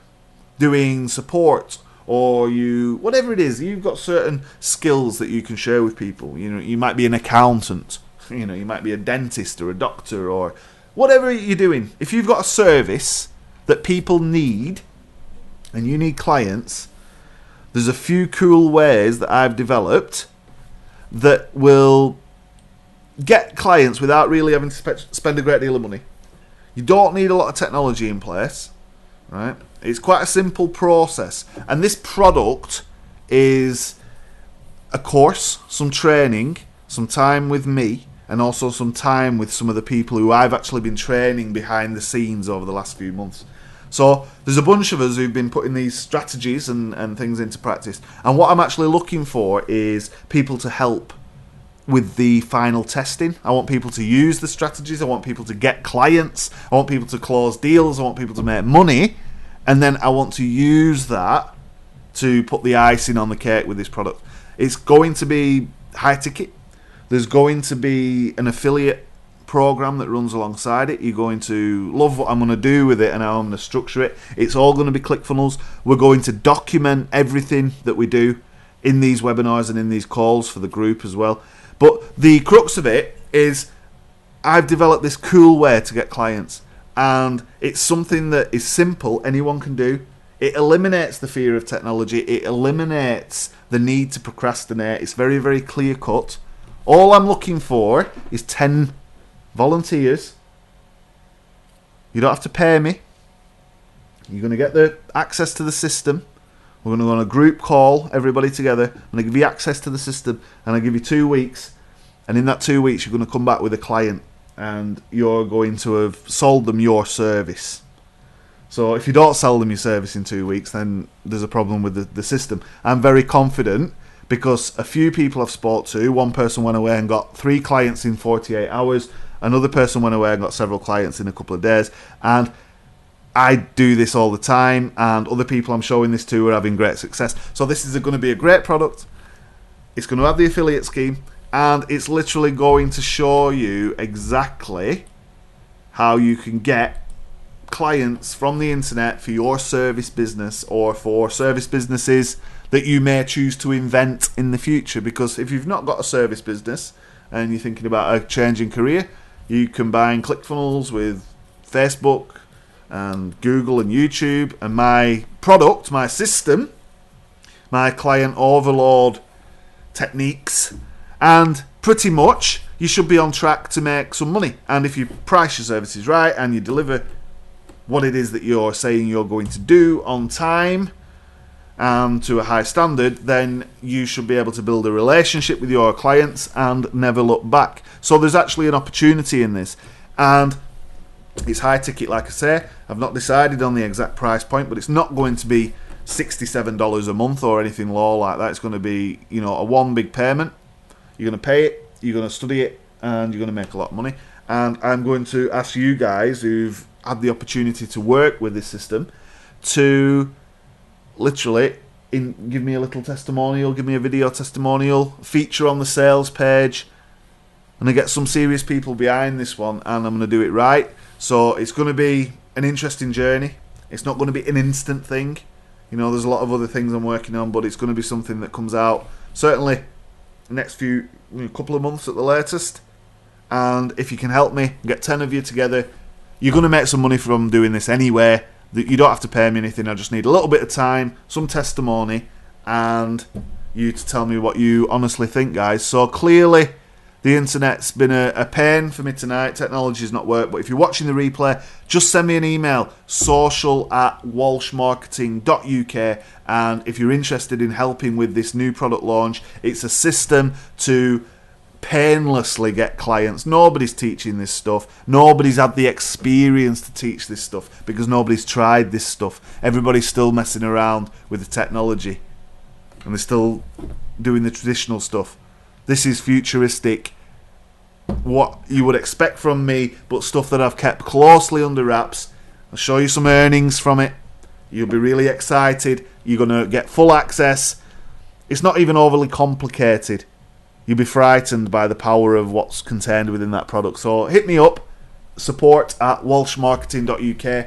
doing support or whatever it is, you've got certain skills that you can share with people. You might be an accountant, you might be a dentist or a doctor or whatever you're doing. If you've got a service that people need and you need clients, there's a few cool ways that I've developed that will get clients without really having to spend a great deal of money. You don't need a lot of technology in place, right? It's quite a simple process. And this product is a course, some training, some time with me, and also some time with some of the people who I've actually been training behind the scenes over the last few months. So there's a bunch of us who've been putting these strategies and things into practice. And what I'm actually looking for is people to help with the final testing. I want people to use the strategies. I want people to get clients. I want people to close deals. I want people to make money. And then I want to use that to put the icing on the cake with this product. It's going to be high ticket. There's going to be an affiliate program that runs alongside it. You're going to love what I'm going to do with it and how I'm going to structure it. It's all going to be ClickFunnels. We're going to document everything that we do in these webinars and in these calls for the group as well. But the crux of it is, I've developed this cool way to get clients, and it's something that is simple, anyone can do. It eliminates the fear of technology. It eliminates the need to procrastinate. It's very, very clear cut. All I'm looking for is 10 volunteers. You don't have to pay me. You're going to get the access to the system. We're going to go on a group call, everybody together. I'm going to give you access to the system, and I'll give you 2 weeks. And in that 2 weeks, you're going to come back with a client, and you're going to have sold them your service. So if you don't sell them your service in 2 weeks, then there's a problem with the system. I'm very confident because a few people I've spoke to, one person went away and got 3 clients in 48 hours. Another person went away and got several clients in a couple of days. And I do this all the time, and other people I'm showing this to are having great success. So this is going to be a great product. It's going to have the affiliate scheme, and it's literally going to show you exactly how you can get clients from the internet for your service business or for service businesses that you may choose to invent in the future. Because if you've not got a service business and you're thinking about a change in career, you combine ClickFunnels with Facebook and Google and YouTube, and my product, my system, my client overload techniques, and pretty much you should be on track to make some money. And if you price your services right and you deliver what it is that you're saying you're going to do on time and to a high standard, then you should be able to build a relationship with your clients and never look back. So there's actually an opportunity in this, and it's high ticket, like I say. I've not decided on the exact price point, but it's not going to be $67 a month or anything low like that. It's going to be, a one big payment. You're going to pay it, you're going to study it, and you're going to make a lot of money. And I'm going to ask you guys who've had the opportunity to work with this system to literally give me a little testimonial, give me a video testimonial, feature on the sales page, and I get some serious people behind this one, and I'm going to do it right. So it's going to be an interesting journey. It's not going to be an instant thing. There's a lot of other things I'm working on, but it's going to be something that comes out certainly the next couple of months at the latest. And if you can help me get 10 of you together, you're going to make some money from doing this anyway. You don't have to pay me anything. I just need a little bit of time, some testimony, and you to tell me what you honestly think, guys. So clearly, the internet's been a pain for me tonight. Technology's not worked. But if you're watching the replay, just send me an email, social@walshmarketing.uk. And if you're interested in helping with this new product launch, it's a system to painlessly get clients. Nobody's teaching this stuff. Nobody's had the experience to teach this stuff because nobody's tried this stuff. Everybody's still messing around with the technology, and they're still doing the traditional stuff. This is futuristic, what you would expect from me, but stuff that I've kept closely under wraps. I'll show you some earnings from it. You'll be really excited. You're going to get full access. It's not even overly complicated. You'll be frightened by the power of what's contained within that product. So hit me up, support@walshmarketing.uk.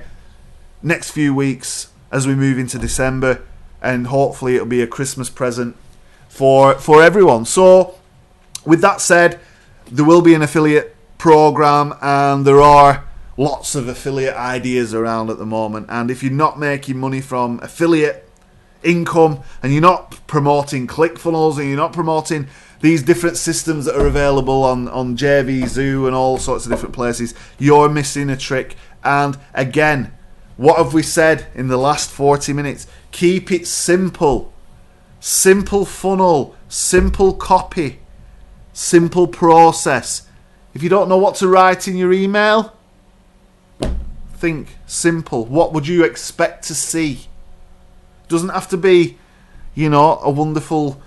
Next few weeks as we move into December, and hopefully it'll be a Christmas present for everyone. So with that said, there will be an affiliate program, and there are lots of affiliate ideas around at the moment. And if you're not making money from affiliate income, and you're not promoting ClickFunnels, and you're not promoting these different systems that are available on JVZoo and all sorts of different places, you're missing a trick. And again, what have we said in the last 40 minutes? Keep it simple. Simple funnel, simple copy, simple process. If you don't know what to write in your email, think simple. What would you expect to see? Doesn't have to be, a wonderful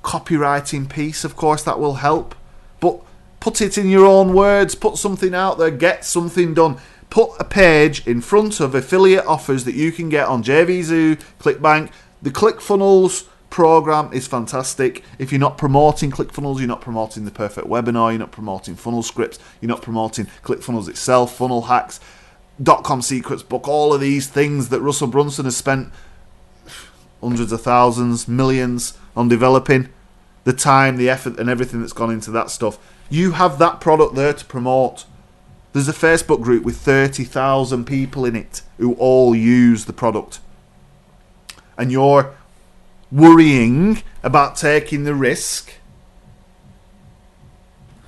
copywriting piece. Of course, that will help. But put it in your own words. Put something out there. Get something done. Put a page in front of affiliate offers that you can get on JVZoo, ClickBank. The ClickFunnels program is fantastic. If you're not promoting ClickFunnels, you're not promoting the perfect webinar, you're not promoting funnel scripts, you're not promoting ClickFunnels itself, funnel hacks, .com secrets book, all of these things that Russell Brunson has spent hundreds of thousands, millions on developing, the time, the effort, and everything that's gone into that stuff. You have that product there to promote. There's a Facebook group with 30,000 people in it who all use the product. And you're worrying about taking the risk,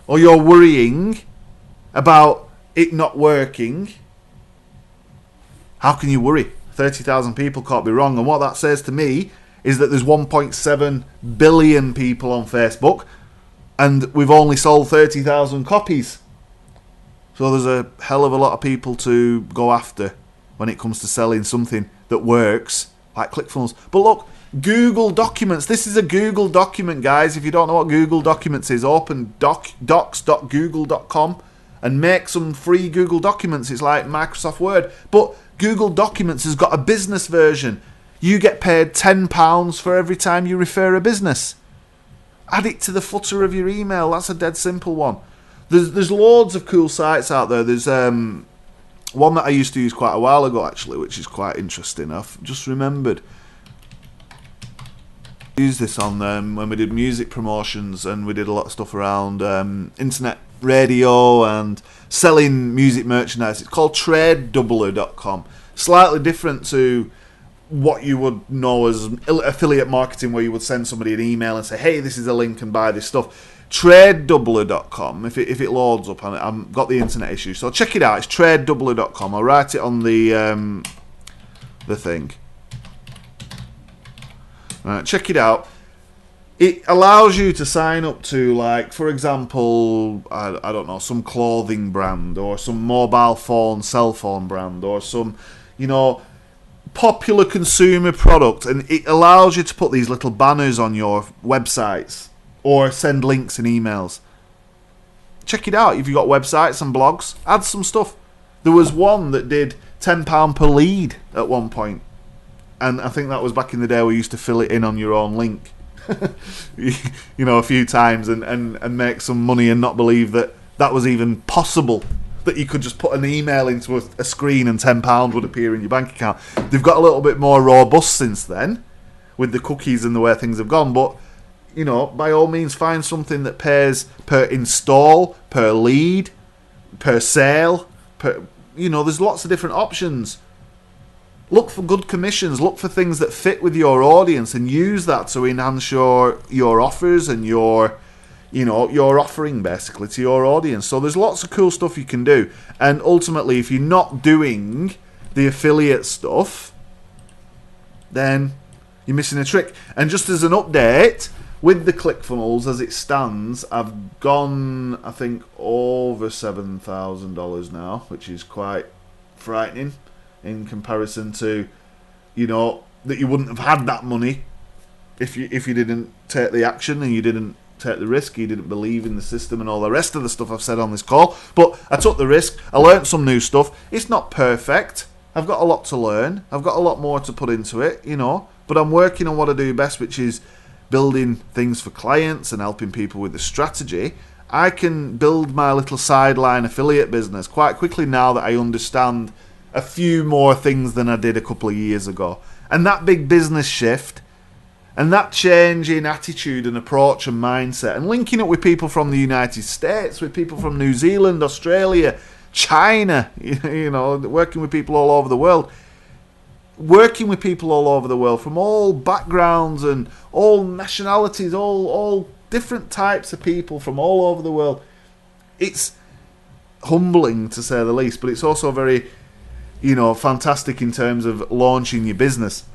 or you're worrying about it not working. How can you worry? 30,000 people can't be wrong. And what that says to me is that there's 1.7 billion people on Facebook, and we've only sold 30,000 copies. So there's a hell of a lot of people to go after when it comes to selling something that works, like ClickFunnels. But look, Google Documents. This is a Google document, guys. If you don't know what Google Documents is, open docs.google.com and make some free Google Documents. It's like Microsoft Word. But Google Documents has got a business version. You get paid £10 for every time you refer a business. Add it to the footer of your email. That's a dead simple one. There's loads of cool sites out there. There's one that I used to use quite a while ago, actually, which is quite interesting. I've just remembered. I used this on when we did music promotions, and we did a lot of stuff around internet radio and selling music merchandise. It's called TradeDoubler.com. Slightly different to what you would know as affiliate marketing, where you would send somebody an email and say, hey, this is a link and buy this stuff. TradeDoubler.com, if it loads up, I've got the internet issue, so check it out. It's TradeDoubler.com. I'll write it on the thing. Right, check it out. It allows you to sign up to, like, for example, I don't know, some clothing brand, or some mobile phone, cell phone brand, or some, popular consumer product, and it allows you to put these little banners on your websites or send links and emails. Check it out. If you've got websites and blogs, add some stuff. There was one that did £10 per lead at one point, and I think that was back in the day where you used to fill it in on your own link a few times and make some money and not believe that was even possible, that you could just put an email into a screen and £10 would appear in your bank account. They've got a little bit more robust since then with the cookies and the way things have gone, but by all means, find something that pays per install, per lead, per sale, there's lots of different options. Look for good commissions, look for things that fit with your audience, and use that to enhance your offers and your offering, basically, to your audience. So there's lots of cool stuff you can do. And ultimately, if you're not doing the affiliate stuff, then you're missing a trick. And just as an update, with the ClickFunnels as it stands, I've gone, I think, over $7,000 now, which is quite frightening in comparison to, that you wouldn't have had that money if you didn't take the action and you didn't take the risk, you didn't believe in the system and all the rest of the stuff I've said on this call. But I took the risk, I learnt some new stuff. It's not perfect, I've got a lot to learn, I've got a lot more to put into it, but I'm working on what I do best, which is building things for clients and helping people with the strategy. I can build my little sideline affiliate business quite quickly now that I understand a few more things than I did a couple of years ago. And that big business shift and that change in attitude and approach and mindset, and linking up with people from the United States, with people from New Zealand, Australia, China, working with people all over the world. Working with people all over the world from all backgrounds and all nationalities, all different types of people from all over the world. It's humbling, to say the least, but it's also very, fantastic in terms of launching your business.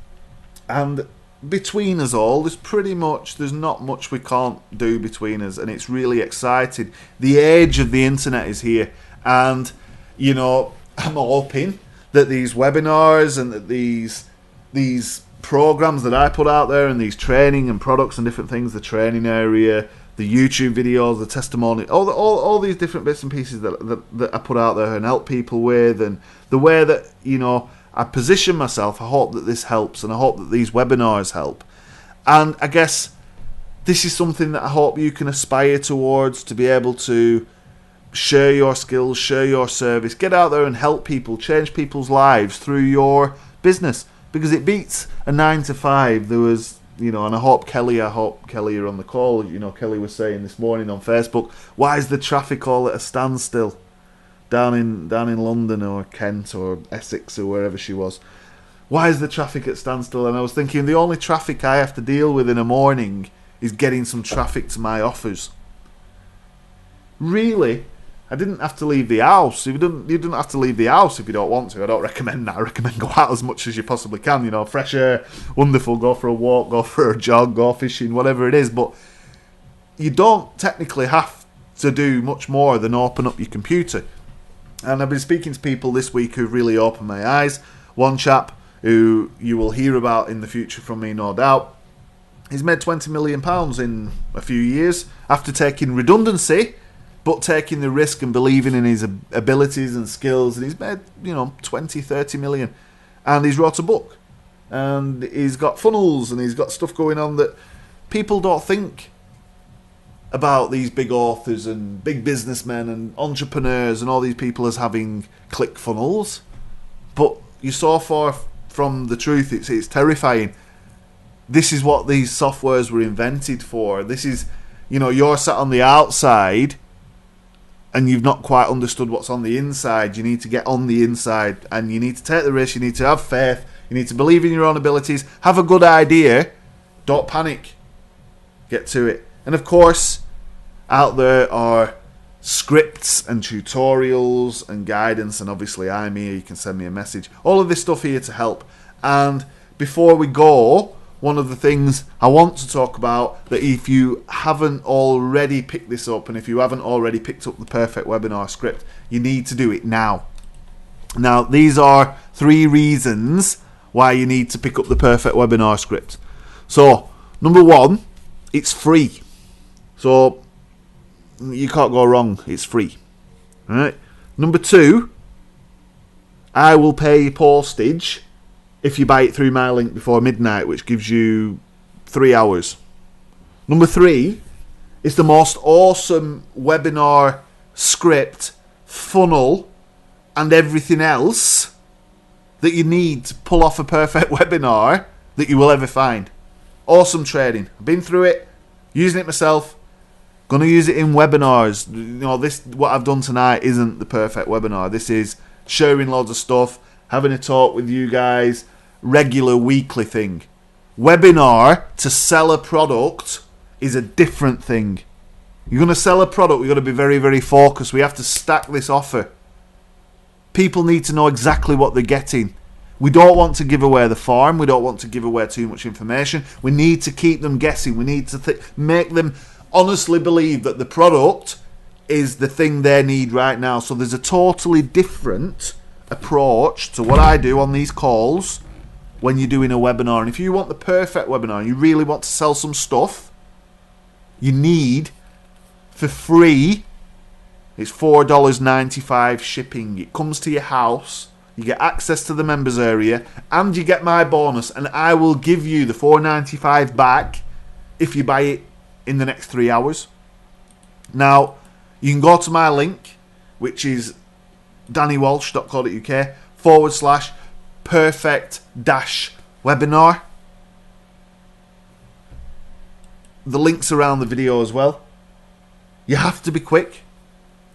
And between us all, there's not much we can't do between us, and it's really exciting. The age of the internet is here, and I'm hoping that these webinars and that these programs that I put out there, and these training and products and different things, the training area, the YouTube videos, the testimony, all these different bits and pieces that I put out there and help people with, and the way that I position myself, I hope that this helps, and I hope that these webinars help. And I guess this is something that I hope you can aspire towards, to be able to share your skills, share your service, get out there and help people, change people's lives through your business, because it beats a 9 to 5. There was, and I hope Kelly you're on the call. Kelly was saying this morning on Facebook, why is the traffic all at a standstill down in London or Kent or Essex or wherever she was? Why is the traffic at standstill? And I was thinking, the only traffic I have to deal with in a morning is getting some traffic to my offers. Really, I didn't have to leave the house. You didn't have to leave the house if you don't want to. I don't recommend that. I recommend go out as much as you possibly can. You know, fresh air, wonderful. Go for a walk, go for a jog, go fishing, whatever it is. But you don't technically have to do much more than open up your computer. And I've been speaking to people this week who've really opened my eyes. One chap who you will hear about in the future from me, no doubt. He's made £20 million in a few years after taking redundancy, but taking the risk and believing in his abilities and skills. And he's made, 20, 30 million. And he's wrote a book. And he's got funnels and he's got stuff going on that people don't think about, these big authors and big businessmen and entrepreneurs and all these people as having click funnels. But you're so far from the truth, it's terrifying. This is what these softwares were invented for. This is, you're sat on the outside and you've not quite understood what's on the inside. You need to get on the inside and you need to take the risk. You need to have faith. You need to believe in your own abilities. Have a good idea. Don't panic. Get to it. And of course, out there are scripts and tutorials and guidance, and obviously I'm here. You can send me a message. All of this stuff here to help. And before we go, one of the things I want to talk about, that if you haven't already picked this up and if you haven't already picked up the Perfect Webinar script, you need to do it now. Now, these are 3 reasons why you need to pick up the Perfect Webinar script. So, number 1, it's free. So, you can't go wrong. It's free. All right. Number 2, I will pay postage if you buy it through my link before midnight, which gives you 3 hours. Number 3, it's the most awesome webinar script, funnel, and everything else that you need to pull off a perfect webinar that you will ever find. Awesome training. I've been through it, using it myself. Going to use it in webinars. This, what I've done tonight, isn't the perfect webinar. This is sharing loads of stuff, having a talk with you guys, regular weekly thing. Webinar to sell a product is a different thing. You're going to sell a product, we've got to be very, very focused. We have to stack this offer. People need to know exactly what they're getting. We don't want to give away the farm. We don't want to give away too much information. We need to keep them guessing. We need to make them honestly believe that the product is the thing they need right now. So there's a totally different approach to what I do on these calls when you're doing a webinar. And if you want the perfect webinar, you really want to sell some stuff, you need, for free, it's $4.95 shipping. It comes to your house, you get access to the members area, and you get my bonus, and I will give you the $4.95 back if you buy it in the next 3 hours. Now, you can go to my link, which is dannywalsh.co.uk/perfect-webinar. The link's around the video as well. You have to be quick.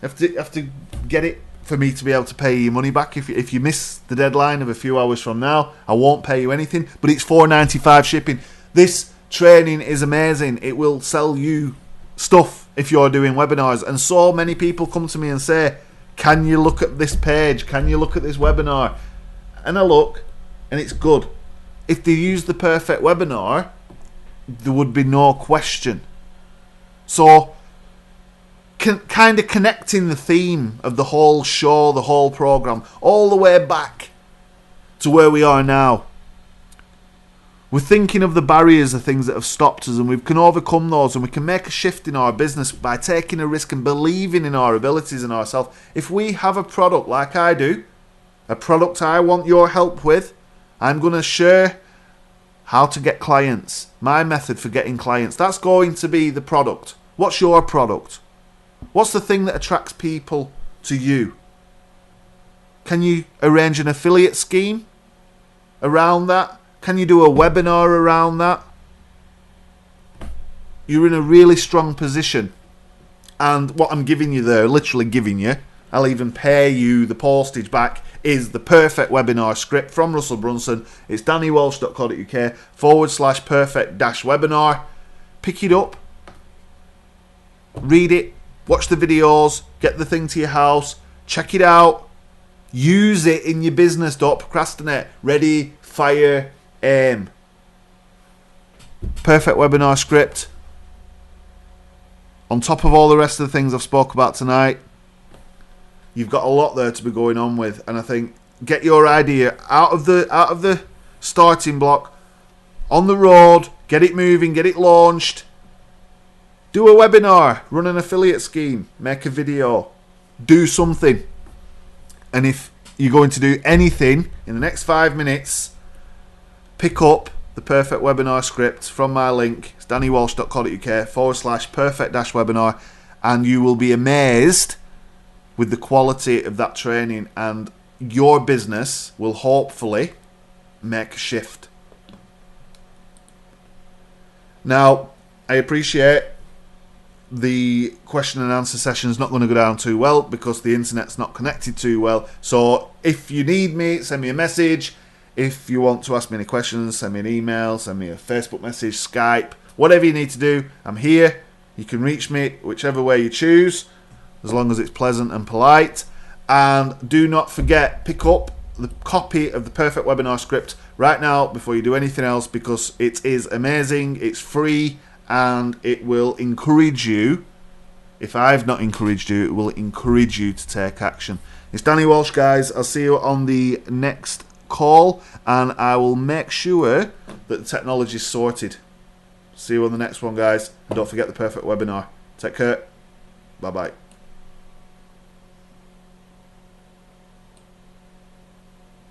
You have to get it for me to be able to pay you your money back. If you miss the deadline of a few hours from now, I won't pay you anything, but it's $4.95 shipping. This training is amazing. It will sell you stuff if you're doing webinars. And so many people come to me and say, can you look at this page? Can you look at this webinar? And I look, and it's good. If they use the perfect webinar, there would be no question. So, kind of connecting the theme of the whole show, the whole program, all the way back to where we are now. We're thinking of the barriers, the things that have stopped us, and we can overcome those, and we can make a shift in our business by taking a risk and believing in our abilities and ourselves. If we have a product like I do, a product I want your help with, I'm going to share how to get clients, my method for getting clients. That's going to be the product. What's your product? What's the thing that attracts people to you? Can you arrange an affiliate scheme around that? Can you do a webinar around that? You're in a really strong position. And what I'm giving you there, literally giving you, I'll even pay you the postage back, is the perfect webinar script from Russell Brunson. It's dannywalsh.co.uk/perfect-webinar. Pick it up, read it, Watch the videos, get the thing to your house, check it out, use it in your business, don't procrastinate. Ready, fire, aim. Perfect webinar script. On top of all the rest of the things I've spoke about tonight, you've got a lot there to be going on with, and I think get your idea out of the starting block, on the road, get it moving, get it launched. Do a webinar, run an affiliate scheme, make a video, do something. And if you're going to do anything in the next 5 minutes, pick up the perfect webinar script from my link. It's dannywalsh.co.uk/perfect-webinar, and you will be amazed with the quality of that training, and your business will hopefully make a shift. Now, I appreciate the question and answer session is not going to go down too well because the internet's not connected too well. So if you need me, send me a message. If you want to ask me any questions, send me an email, send me a Facebook message, Skype, whatever you need to do, I'm here. You can reach me whichever way you choose, as long as it's pleasant and polite. And do not forget, pick up the copy of the perfect webinar script right now before you do anything else, because it is amazing, it's free, and it will encourage you. If I've not encouraged you, it will encourage you to take action. It's Danny Walsh, guys. I'll see you on the next call, and I will make sure that the technology is sorted. See you on the next one, guys. And don't forget the perfect webinar. Take care. Bye-bye.